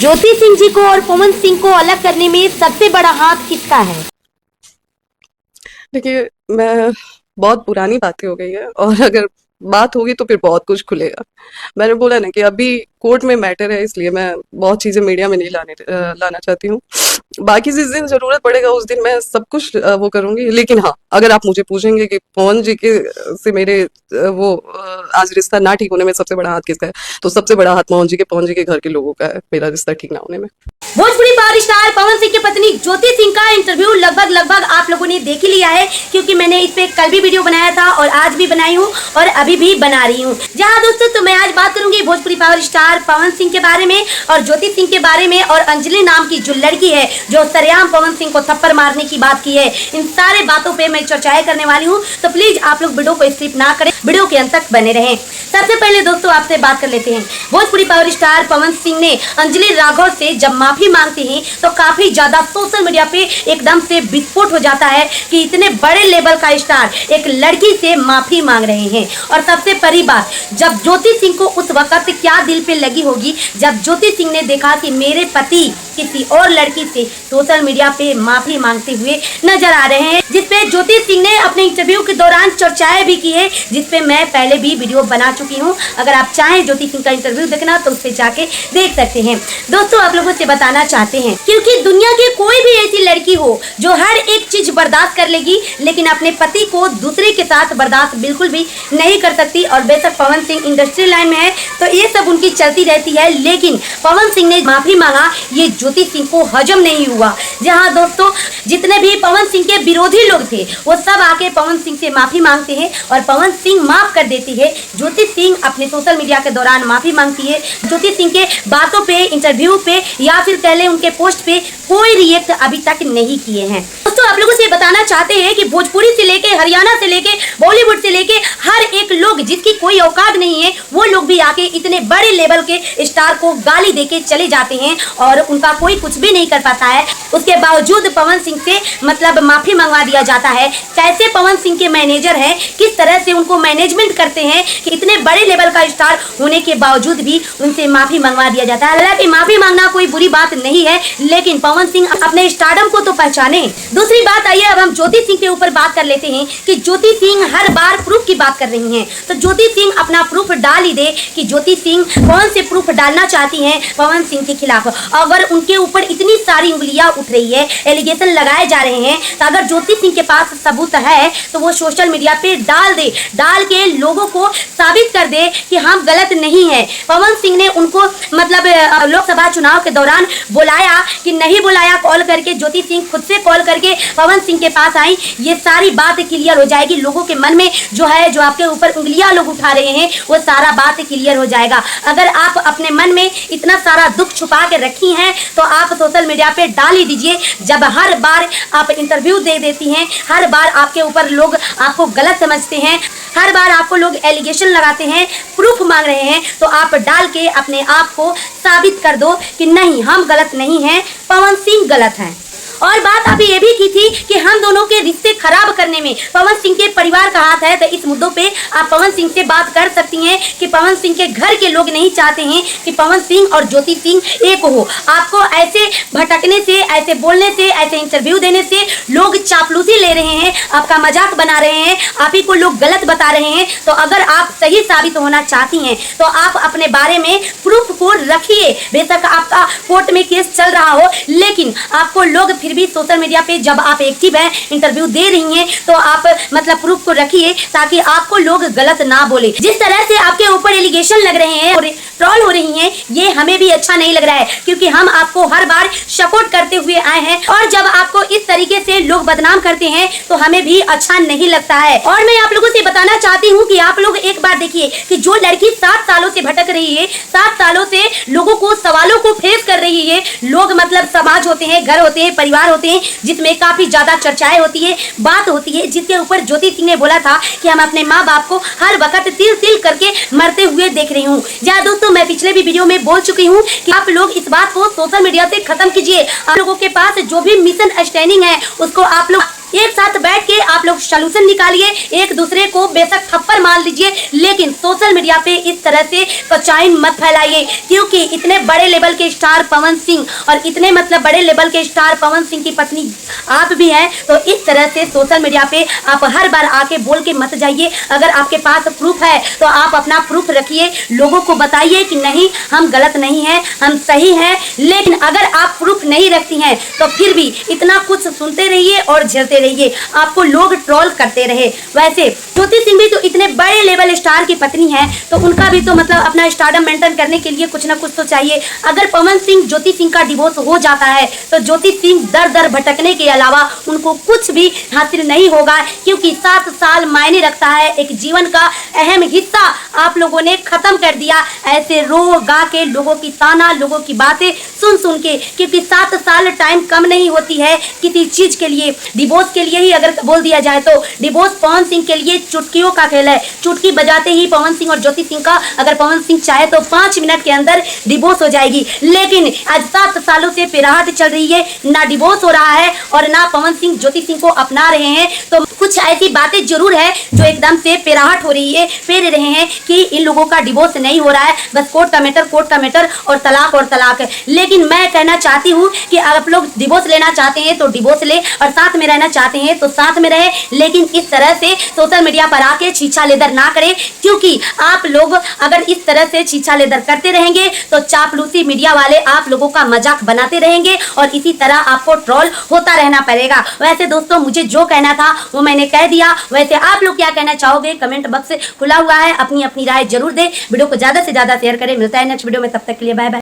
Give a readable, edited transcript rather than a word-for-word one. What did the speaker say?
ज्योति सिंह जी को और पवन सिंह को अलग करने में सबसे बड़ा हाथ किसका है? देखिए, मैं बहुत पुरानी बातें हो गई है और अगर बात होगी तो फिर बहुत कुछ खुलेगा। मैंने बोला ना कि अभी कोर्ट में मैटर है, इसलिए मैं बहुत चीजें मीडिया में नहीं लाना चाहती हूँ। बाकी जिस दिन जरूरत पड़ेगा उस दिन मैं सब कुछ वो करूंगी। लेकिन हाँ, अगर आप मुझे पूछेंगे कि पवन जी के से मेरे आज रिश्ता ना ठीक होने में सबसे बड़ा हाथ किसका है, तो सबसे बड़ा हाथ पवन जी के घर के लोगों का है मेरा रिश्ता ठीक ना होने में। भोजपुरी पावर स्टार पवन सिंह की पत्नी ज्योति सिंह का इंटरव्यू लगभग आप लोगों ने देख ही लिया है, क्योंकि मैंने इस पे कल भी वीडियो बनाया था और आज भी बनाई हूँ और अभी भी बना रही हूँ। जहाँ दोस्तों तो मैं आज बात करूंगी भोजपुरी पावर स्टार पवन सिंह के बारे में और ज्योति सिंह के बारे में और अंजलि नाम की जो लड़की है जो सरेआम पवन सिंह को थप्पड़ मारने की बात की है। इन सारे बातों पे मैं चर्चाएं करने वाली हूँ, तो प्लीज आप लोग वीडियो को स्किप ना करें, वीडियो के अंत तक बने रहें। सबसे पहले दोस्तों आपसे बात कर लेते हैं। भोजपुरी पावर स्टार पवन सिंह ने अंजलि राघव से जब माफी मांगते हैं तो काफी ज्यादा सोशल मीडिया पे एकदम से विस्फोट हो जाता है कि इतने बड़े लेवल का स्टार एक लड़की से माफी मांग रहे हैं। और सबसे बड़ी बात, जब ज्योति सिंह को उस वक्त क्या दिल पे लगी होगी जब ज्योति सिंह ने देखा कि मेरे पति किसी और लड़की से सोशल मीडिया पे माफी मांगते हुए नजर आ रहे हैं, जिसपे ज्योति सिंह ने अपने इंटरव्यू के दौरान चर्चाएं भी की है, जिसपे मैं पहले भी वीडियो बना चुकी हूं। अगर आप चाहें ज्योति सिंह का इंटरव्यू देखना तो उससे जाके देख सकते हैं। दोस्तों आप लोगों से बताना चाहते हैं, क्योंकि दुनिया की कोई भी ऐसी लड़की हो जो हर एक चीज बर्दाश्त कर लेगी, लेकिन अपने पति को दूसरे के साथ बर्दाश्त बिल्कुल भी नहीं कर सकती। और बेशक पवन सिंह इंडस्ट्री लाइन में है तो ये सब उनकी चलती रहती है, लेकिन पवन सिंह ने माफी मांगा, ये ज्योति सिंह को हजम नहीं हुआ। जहां दोस्तों जितने भी पवन सिंह के विरोधी लोग थे वो सब आके पवन सिंह से माफी मांगते हैं और पवन सिंह माफ कर देती है। ज्योति सिंह अपने सोशल मीडिया के दौरान माफी मांगती है। ज्योति सिंह के बातों पे, इंटरव्यू पे या फिर पहले उनके पोस्ट पे कोई रिएक्ट अभी तक नहीं किए हैं। दोस्तों आप लोगों से बताना चाहते हैं कि भोजपुरी से लेके हरियाणा से लेके बॉलीवुड से लेके हर एक लोग जिसकी कोई औकात नहीं है वो लोग भी आके इतने बड़े लेवल के स्टार को गाली देके चले जाते हैं और उनका कोई कुछ भी नहीं कर पाता है। उसके बावजूद पवन सिंह से मतलब माफी मंगवा दिया जाता है। कैसे पवन सिंह के मैनेजर हैं, किस तरह से उनको मैनेजमेंट करते हैं कि इतने बड़े लेवल का स्टार होने के बावजूद भी उनसे माफी मंगवा दिया जाता है। हालांकि माफी मांगना कोई बुरी बात नहीं है, लेकिन पवन सिंह अपने स्टारडम को तो पहचाने। दूसरी बात आइए अब हम ज्योति सिंह के ऊपर बात कर लेते हैं कि ज्योति सिंह हर बार प्रूफ की बात कर रही हैं, तो ज्योति सिंह अपना प्रूफ डाल ही दे कि ज्योति सिंह कौन से प्रूफ डालना चाहती हैं पवन सिंह के खिलाफ। अगर उनके ऊपर इतनी सारी उंगलियां उठ रही है, एलिगेशन लगाए जा रहे हैं, तो अगर ज्योति सिंह के पास सबूत है तो वो सोशल मीडिया पे डाल दे, डाल के लोगों को साबित कर दे कि हम गलत नहीं है। पवन सिंह ने उनको मतलब लोकसभा चुनाव के दौरान बुलाया कि नहीं बुलाया, कॉल करके ज्योति सिंह खुद से कॉल करके पवन सिंह के पास आई। ये सारी बात क्लियर हो जाएगी, लोगों के मन में जो है जो आपके ऊपर उंगलियां लोग उठा रहे हैं वो सारा बात क्लियर हो जाएगा। अगर आप अपने मन में इतना सारा दुख छुपा के रखी हैं तो आप सोशल मीडिया पे डाल ही दीजिए। जब हर बार आप इंटरव्यू दे देती हैं, हर बार आपके ऊपर लोग आपको गलत समझते हैं, हर बार आपको लोग एलिगेशन लगाते हैं, प्रूफ मांग रहे हैं, तो आप डाल के अपने आप को साबित कर दो कि नहीं हम गलत नहीं हैं, पवन सिंह गलत हैं। और बात अभी ये भी की थी कि हम दोनों के रिश्ते खराब करने में पवन सिंह के परिवार का हाथ है, तो इस मुद्दों पे आप पवन सिंह से बात कर सकती हैं कि पवन सिंह के घर के लोग नहीं चाहते हैं कि पवन सिंह और ज्योति सिंह एक हो। आपको ऐसे भटकने से, ऐसे बोलने से, ऐसे इंटरव्यू देने से लोग चापलूसी ले रहे हैं, आपका मजाक बना रहे हैं, आप ही को लोग गलत बता रहे हैं। तो अगर आप सही साबित होना चाहती हैं तो आप अपने बारे में प्रूफ को रखिए। बेशक आपका कोर्ट में केस चल रहा हो, लेकिन आपको लोग फिर भी सोशल मीडिया पे जब आप एक्टिव हैं, इंटरव्यू दे रही हैं, तो आप मतलब प्रूफ को रखिए ताकि आपको लोग गलत ना बोले। जिस तरह से आपके ऊपर एलिगेशन लग रहे हैं और ट्रोल हो रही हैं, ये हमें भी अच्छा नहीं लग रहा है, क्योंकि हम आपको हर बार सपोर्ट करते हुए आए हैं और जब आपको इस तरीके से लोग बदनाम करते हैं तो हमें भी अच्छा नहीं लगता है। और मैं आप लोगों से बताना चाहती हूँ कि आप लोग एक बार देखिए कि जो लड़की 7 सालों से भटक रही है, 7 सालों से लोगों को सवालों को फेस कर रही है, लोग मतलब समाज होते हैं, घर होते हैं, परिवार होते हैं, जिसमें काफी ज्यादा चर्चाएं होती है, बात होती है, जिसके ऊपर ज्योति सिंह ने बोला था कि हम अपने माँ बाप को हर वक्त तिल तिल करके मरते हुए देख रही हूँ। जहाँ दोस्तों मैं पिछले भी वीडियो में बोल चुकी हूँ कि आप लोग इस बात को सोशल मीडिया से खत्म कीजिए। आप लोगों के पास जो भी मिसअंडरस्टैंडिंग है उसको आप लोग एक साथ बैठ के आप लोग सॉल्यूशन निकालिए, एक दूसरे को बेशक थप्पड़ मार लीजिए, लेकिन सोशल मीडिया पे इस तरह से कचाइन मत फैलाइए, क्योंकि इतने बड़े लेवल के स्टार पवन सिंह और इतने मतलब बड़े लेवल के स्टार पवन सिंह की पत्नी आप भी हैं, तो इस तरह से सोशल मीडिया पे आप हर बार आके बोल के मत जाइए। अगर आपके पास प्रूफ है तो आप अपना प्रूफ रखिए, लोगों को बताइए कि नहीं हम गलत नहीं हैं, हम सही हैं। लेकिन अगर आप प्रूफ नहीं रखती हैं तो फिर भी इतना कुछ सुनते रहिए और झेलते रहिए, आपको लोग ट्रोल करते रहे। वैसे ज्योति सिंह भी तो इतने बड़े लेवल स्टार की पत्नी है, तो उनका भी तो मतलब अपना स्टारडम मेंटेन करने के लिए कुछ ना कुछ तो चाहिए। अगर पवन सिंह ज्योति सिंह का डिवोर्स हो जाता है तो ज्योति सिंह दर दर भटकने के अलावा उनको कुछ भी हासिल नहीं होगा, क्योंकि 7 साल मायने रखता है, एक जीवन का अहम हिस्सा आप लोगों ने खत्म कर दिया ऐसे रो गा के, लोगों की ताना, लोगों की बातें सुन सुन के, क्योंकि 7 साल टाइम कम नहीं होती है किसी चीज के लिए। डिवोर्स के लिए ही अगर बोल दिया जाए तो डिवोर्स पवन सिंह के लिए चुटकियों का खेल है, चुटकी बजाते ही पवन सिंह और ज्योति सिंह का अगर पवन सिंह चाहे तो 5 मिनट के अंदर डिवोर्स हो जाएगी। लेकिन आज 7 सालों से पिराहट चल रही है, ना डिवोर्स हो रहा है और ना पवन सिंह ज्योति सिंह को अपना रहे हैं। तो कुछ ऐसी बातें जरूर है जो एकदम से पिराहट हो रही है, फेर रहे हैं कि इन लोगों का डिवोर्स नहीं हो रहा है, बस कोर्ट का मैटर और तलाक। लेकिन मैं कहना चाहती हूँ कि आप लोग डिवोर्स लेना चाहते हैं तो डिवोर्स ले, और साथ में रहना चाहते हैं तो साथ में रहे, लेकिन इस तरह से सोशल मीडिया पर आके छीछा लेदर ना करें, क्योंकि आप लोग अगर इस तरह से छीछा लेदर करते रहेंगे तो चापलूसी मीडिया वाले आप लोगों का मजाक बनाते रहेंगे और इसी तरह आपको ट्रोल होता रहना पड़ेगा। वैसे दोस्तों मुझे जो कहना था वो मैंने कह दिया। वैसे आप लोग क्या कहना चाहोगे कमेंट बॉक्स खुला हुआ है, अपनी अपनी राय जरूर दे, वीडियो को ज्यादा से ज्यादा शेयर करें। मिलता है नेक्स्ट वीडियो में, तब तक के लिए बाय बाय।